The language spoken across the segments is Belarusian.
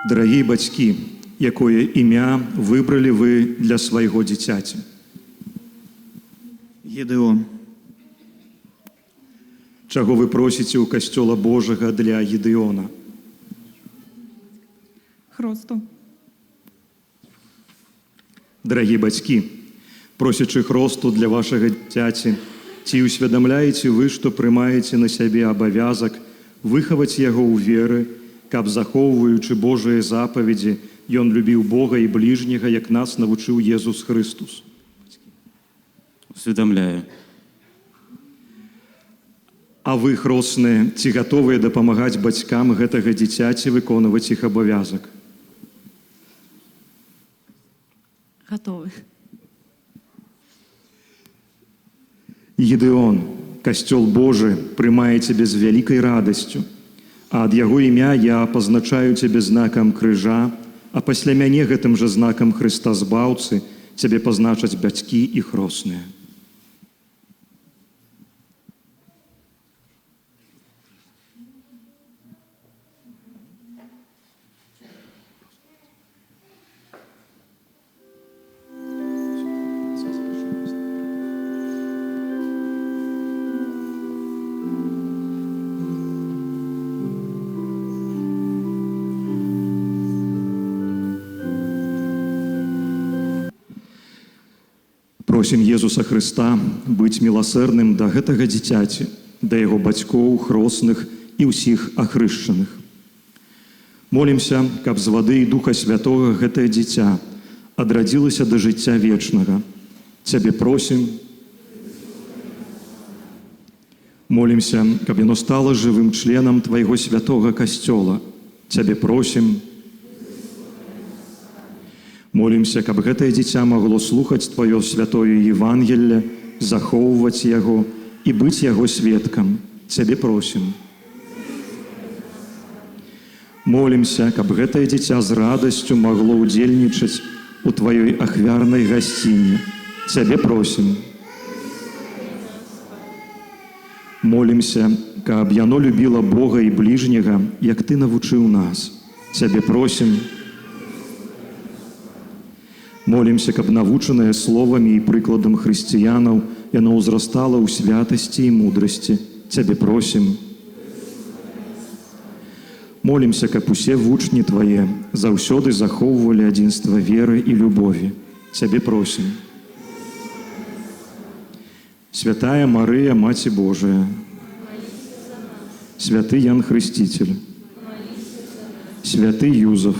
Дорогие бацькі, якое імя выбралі вы для свайго дзіцяці? Гедеон. Чаго вы просіце ў касцёла Божага для Гедеона? Хросту. Дорогие бацькі, просячы хросту для вашага дзіцяці, ці усведамляеце вы, што прымаеце на сябе абавязак выхаваць яго ў веры, каб, захоўваючы Божыя запаведзі, ён любіў Бога і бліжняга, як нас навучыў Езус Христус? Усведомляю. А вы, хросныя, ці гатовыя дапамагаць бацькам гэтага дзіцяці выконваць іх абавязак? Готовы. Гедеон, касцёл Божы прымае цябе з вялікай радасцю, а ад яго імя я пазначаю цябе знакам крыжа, а пасля мяне гэтым жа знакам Хрыста Збаўцы цябе пазначаць бацькі і хросныя. Просім Езуса Хрыста быць міласэрным да гэтага дзіцяці, да яго бацькоў, хросных і ўсіх ахрышчаных. Молімся, каб з вады і Духа Святога гэтае дзіця адрадзілася да жыцця вечнага. Цябе просім. Молімся, каб яно стала жывым членам Твайго святога касцёла. Цябе просім. Молімся, каб гэтае дзіця магло слухаць Твоё святое Евангелле, захоўваць яго і быць яго сведкам. Цябе просім. Молімся, каб гэтае дзіця з радасцю магло ўдзельнічаць у Тваёй ахвярнай гасціне. Цябе просім. Молімся, каб яно любіла Бога і бліжняга, як Ты навучыў нас. Цябе просім. Молімся, каб навучанае словамі і прыкладам хрысціянаў яно ўзрастала ў святасці і мудрасці. Цябе просім. Молімся, каб усе вучні Твае заўсёды захоўвалі адзінства веры і любові. Цябе просім. Святая Марыя, Маці Божая, святы Ян Хрысціцель, святы Юзаф,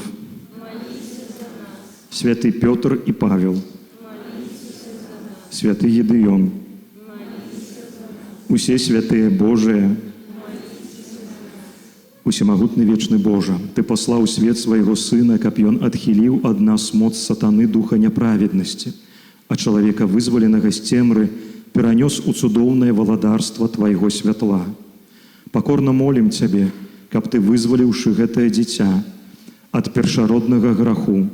святы Пётр і Павел, святы Гедеон, усе святыя Божыя, усемагутны вечны Божа, Ты паслаў у свет свайго Сына, каб ён адхіліў ад нас моц сатаны духа няправеднасці, а чалавека вызваленага з цемры перанёс у цудоўнае валадарства Твайго святла. Пакорна молім Цябе, каб Ты, вызваліўшы гэтае дзіця ад першароднага граху,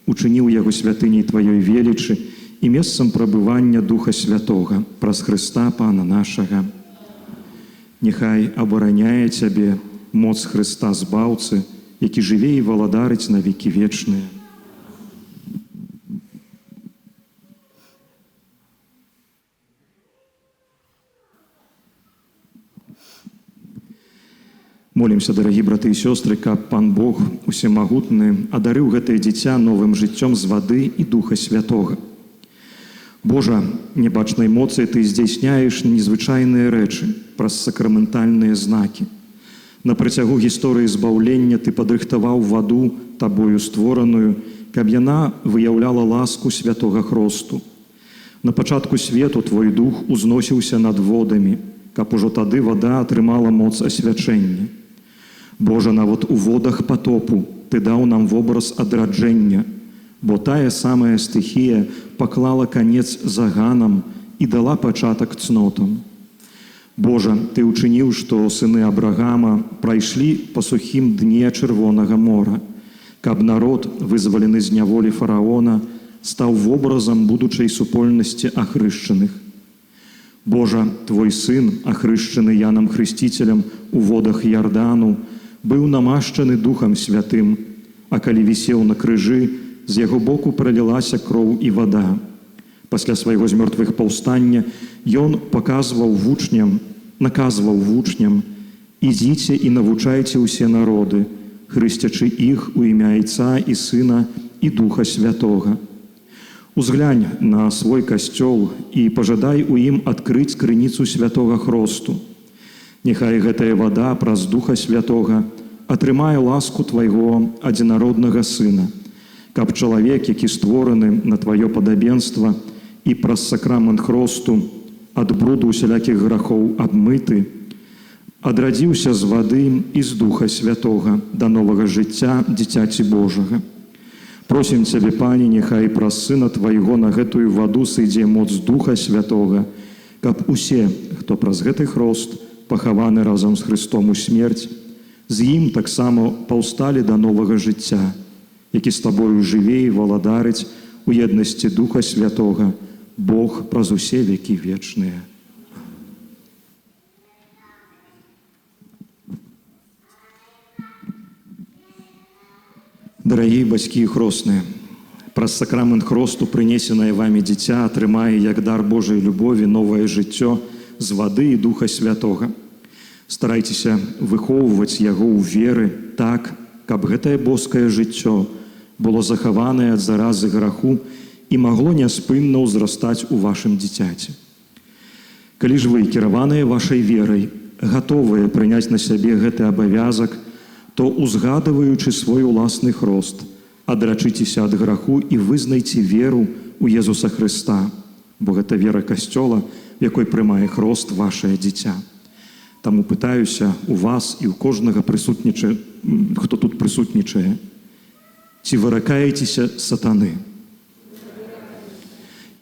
учыніў яго святыняй Тваёй велічы і месцам прабывання Духа Святога праз Хрыста Пана нашага. Няхай абараняе Цябе моц Хрыста Збаўцы, які жыве і валадарыць на векі вечныя. Молімся, дарагі браты і сёстры, каб Пан Бог усемагутны адарыў гэтае дзіця новым жыццём з вады і Духа Святога. Божа, небачнай моцы Ты здзяйсняеш незвычайныя рэчы праз сакраментальныя знакі. На працягу гісторыі збаўлення Ты падрыхтаваў ваду, Табою створаную, каб яна выяўляла ласку святога хросту. На пачатку свету Твой дух узносіўся над водамі, каб ужо тады вада атрымала моц асвячэння. Божа, нават у водах патопу Ты даў нам вобраз адраджэння, бо тая самая стыхія паклала канец заганам і дала пачатак цнотам. Божа, Ты ўчыніў, што сыны Абрагама прайшлі па сухім дне Чырвонага мора, каб народ, вызвалены з няволі фараона, стаў вобразам будучай супольнасці ахрышчаных. Божа, Твой сын, ахрышчаны Янам Хрысціцелем у водах Ярдану, быў намашчаны Духам Святым, А калі вісеў на крыжы, з яго боку пралілася кроў і вада. Пасля свайго з мёртвых паўстання ён наказваў вучням: «Ідзіце і навучайце ўсе народы, хрысцячы іх у імя Айца і Сына і Духа Святога. Узглянь на свой касцёл і пажадай у ім адкрыць крыніцу святога хросту. Няхай гэтая вада праз Духа Святога атрымае ласку твайго адзінароднага Сына, каб чалавек, які створаны на тваё падабенства і праз сакрамент хросту ад бруду усялякіх грахоў абмыты, адрадзіўся з вады і з Духа Святога да новага жыцця дзіцяці Божага. Просім Цябе, Пане, няхай праз Сына Твайго на гэтую ваду сыдзе моц Духа Святога, каб усе, хто праз гэты хрост пахаваны разам з Христом у смерць, з ім таксама паўсталі да новага жыцця, які з Табою жыве і валадарыць у еднасці Духа Святога, Бог праз усе векі вечныя. Дарагія бацькі і хросныя, праз сакрамент хросту прынесенае вамі дзіця атрымае як дар Божай любові новае жыццё з вады і Духа Святога. Старайцеся выхоўваць яго ў веры так, каб гэтае боскае жыццё было захаванае ад заразы граху і магло няспынна ўзрастаць у вашым дзіцяці. Калі ж вы, кіраваныя вашай верай, гатовыя прыняць на сябе гэты абавязак, то, узгадываючы свой уласны хрост, адрачыцеся ад граху і вызнайце веру ў Езуса Хрыста, бо гэта вера касцёла, в якой прымае хрост вашае дзіця. Таму пытаюся у вас і ў кожнага хто тут прысутнічае: ці выракаецеся сатаны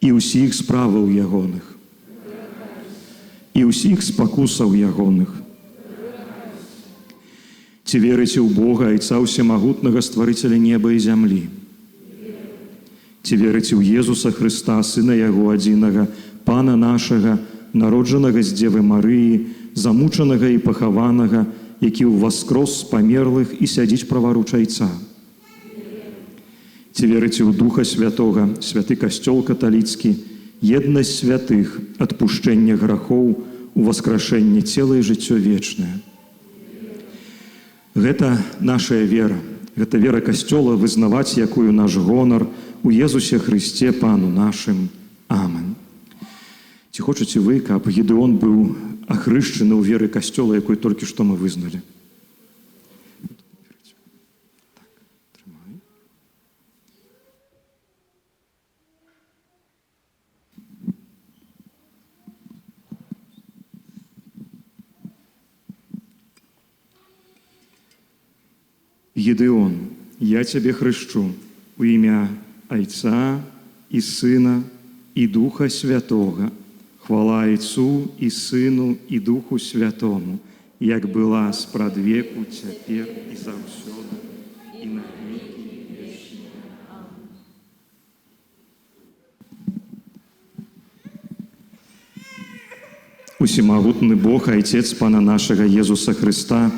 і ўсіх справаў ягоных, і ўсіх спакусаў ягоных? Ці верыце ў Бога, Айца Усемагутнага, Стварыцеля неба і зямлі? Ці верыце ў Езуса Хрыста, Сына Яго адзінага, Пана нашага, народжанага з Дзевы Марыі, замучанага і пахаванага, які ўваскрос з памерлых і сядзіць праваруч Айца? Ці верыце ў Духа Святога, святы касцёл каталіцкі, еднасць святых, адпушчэнне грахоў, уваскрашэнне цела і жыццё вечнае? Гэта нашая вера, гэта вера касцёла, вызнаваць якую наш гонар у Езусе Хрысце, Пану нашым. Амен. Ці хочаце вы, каб Гедеон быў ахрышчаны ў веры касцёла, якую толькі што мы вызналі? Гедеон, я Цябе хрышчу у імя Айца і Сына і Духа Святога. Хвала Айцу і Сыну і Духу Святому, як была спрадвеку, цяпер і заўсёды, і на векі вечныя. Усемагутны Бог, Айцец Пана нашага Езуса Хрыста,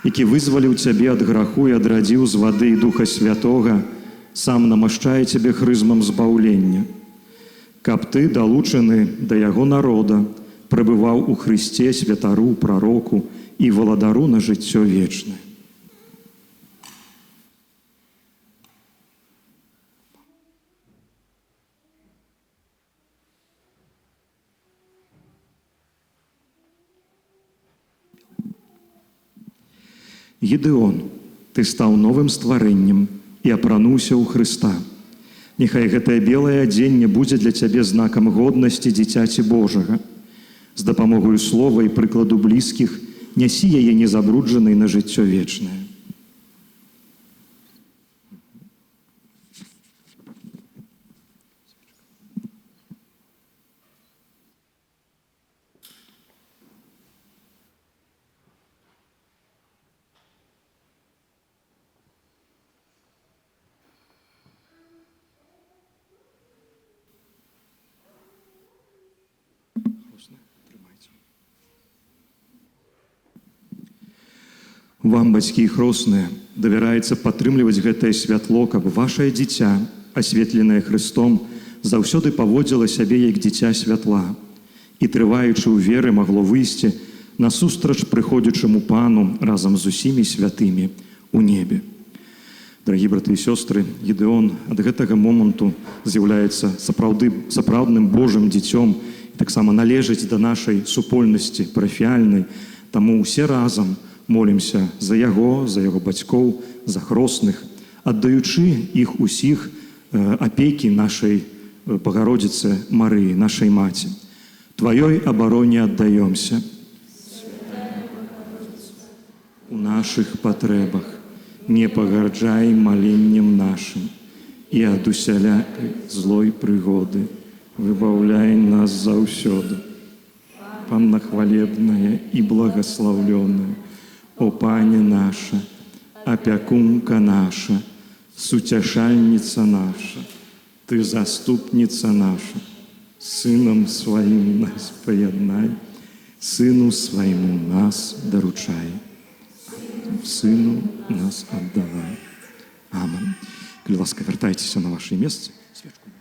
які вызваліў Цябе ад граху і адрадзіў з вады і Духа Святога, сам намашчае Цябе хрызмам збаўлення, каб Ты, далучаны да Яго народа, пребываў у Хрысце, святару, прароку і валадару на жыццё вечнае. Гедеон, ты стаў новым стварэннем і апрануўся ў Хрыста. Няхай гэтае белае адзенне будзе для цябе знакам годнасці дзіцяці Божага. З дапамогаю слова і прыкладу блізкіх нясі яе незабруджанай на жыццё вечнае. Вам, бацькі хросныя, давяраецца падтрымліваць гэтае святло, каб вашае дзіця, асветленае Христом, заўсёды паводзіла сябе як дзіця святла і, трываючы ў веры, магло выйсці насустрач прыходзячаму Пану разам з усімі святымі у небе. Дарагі браты і сёстры, Гідэон ад гэтага моманту з'яўляецца сапраўдным Божым дзіцём і таксама належыць да нашай супольнасці парафіяльнай, таму ўсе разам молімся за яго бацькоў, за хросных, аддаючы іх усіх апекі нашай Богородицы Марыі, нашай маці. Тваёй абароне аддаёмся. У нашых патрэбах не пагарджай маленнем нашым і ад усялякай злой прыгоды выбаўляй нас заўсёды. Панна хвалебная і благаслаўлёная, о Пане наша, апякунка наша, суцяшальніца наша, Ты заступніца наша, Сынам Сваім нас паяднай, Сыну Свайму нас даручай. Сыну нас аддавай. Амин. Калі ласка, вяртайцеся на ваші месцы. Свечку.